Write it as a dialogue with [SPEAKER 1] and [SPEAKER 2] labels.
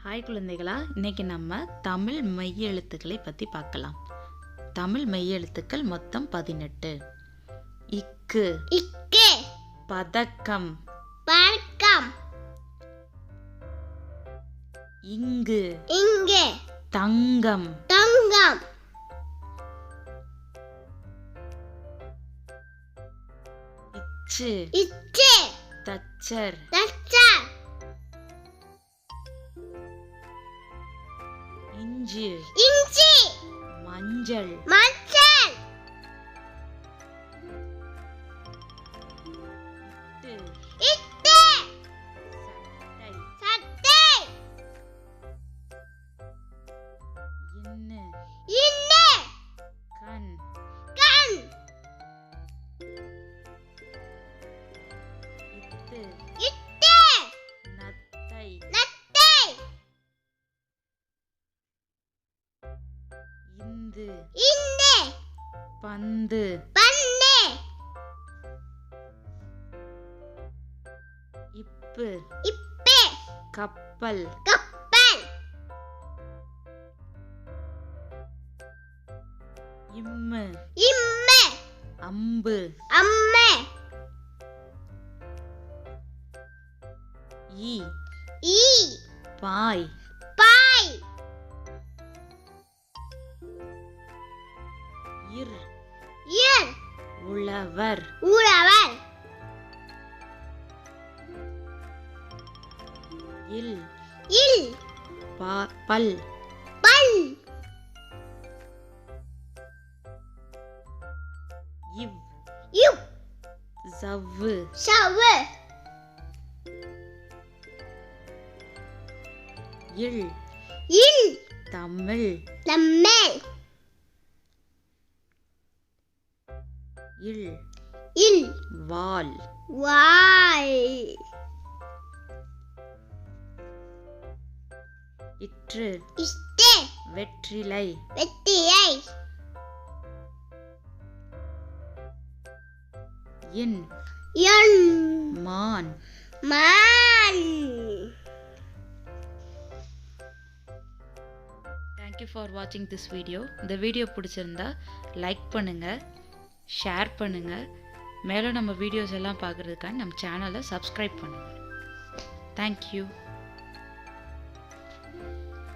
[SPEAKER 1] Hi குழந்தைகளா, இன்னைக்கு நம்ம தமிழ் மெய் எழுத்துக்களை பற்றி பார்க்கலாம். தமிழ் மெய் எழுத்துக்கள் மொத்தம் 18. இக்கு
[SPEAKER 2] இக்கு,
[SPEAKER 1] பதக்கம்,
[SPEAKER 2] பதக்கம்,
[SPEAKER 1] இங்கு
[SPEAKER 2] இங்கு,
[SPEAKER 1] தங்கம்,
[SPEAKER 2] தங்கம்,
[SPEAKER 1] இச்சு
[SPEAKER 2] இச்சு,
[SPEAKER 1] தச்சர்,
[SPEAKER 2] தச்சர்,
[SPEAKER 1] இஞ்சு
[SPEAKER 2] இஞ்சி,
[SPEAKER 1] மஞ்சள்,
[SPEAKER 2] மஞ்சள்,
[SPEAKER 1] இட்டு
[SPEAKER 2] இட்டு,
[SPEAKER 1] சட்டை,
[SPEAKER 2] சட்டை,
[SPEAKER 1] இன்னு
[SPEAKER 2] இன்னு,
[SPEAKER 1] கண்,
[SPEAKER 2] கண்,
[SPEAKER 1] இட்டு
[SPEAKER 2] இட்டு,
[SPEAKER 1] நத்தை,
[SPEAKER 2] நத்தை,
[SPEAKER 1] இந்து
[SPEAKER 2] இந்து,
[SPEAKER 1] பந்து,
[SPEAKER 2] பண்ணு,
[SPEAKER 1] இப்பு
[SPEAKER 2] இப்பு,
[SPEAKER 1] கப்பல்,
[SPEAKER 2] கப்பல்,
[SPEAKER 1] இம்மு
[SPEAKER 2] இம்மு,
[SPEAKER 1] அம்பு,
[SPEAKER 2] அம்மு,
[SPEAKER 1] ஈ
[SPEAKER 2] ஈ,
[SPEAKER 1] பாய்,
[SPEAKER 2] பாய்,
[SPEAKER 1] இர்
[SPEAKER 2] இர்,
[SPEAKER 1] உழவர்,
[SPEAKER 2] உழவர்,
[SPEAKER 1] இல்
[SPEAKER 2] இல்,
[SPEAKER 1] பல்,
[SPEAKER 2] பல்,
[SPEAKER 1] இவ்
[SPEAKER 2] இவ்,
[SPEAKER 1] சவ்வு,
[SPEAKER 2] சவ்வு,
[SPEAKER 1] இல்
[SPEAKER 2] இல்,
[SPEAKER 1] தமிழ்,
[SPEAKER 2] தமிழ்,
[SPEAKER 1] இல்
[SPEAKER 2] இல்,
[SPEAKER 1] வால்,
[SPEAKER 2] வாய்,
[SPEAKER 1] இற்று
[SPEAKER 2] இஷ்டு,
[SPEAKER 1] வெற்றிலை,
[SPEAKER 2] வெற்றிலை,
[SPEAKER 1] இன்
[SPEAKER 2] எண்,
[SPEAKER 1] மான்.
[SPEAKER 2] மான்.
[SPEAKER 1] தேங்க்யூ ஃபார் வாட்சிங் திஸ் வீடியோ. இந்த வீடியோ பிடிச்சிருந்தா லைக் பண்ணுங்கள், ஷேர் பண்ணுங்கள். மேலும் நம்ம வீடியோஸ் எல்லாம் பார்க்குறதுக்காக நம்ம சேனலை சப்ஸ்கிரைப் பண்ணுங்கள். தேங்க்யூ.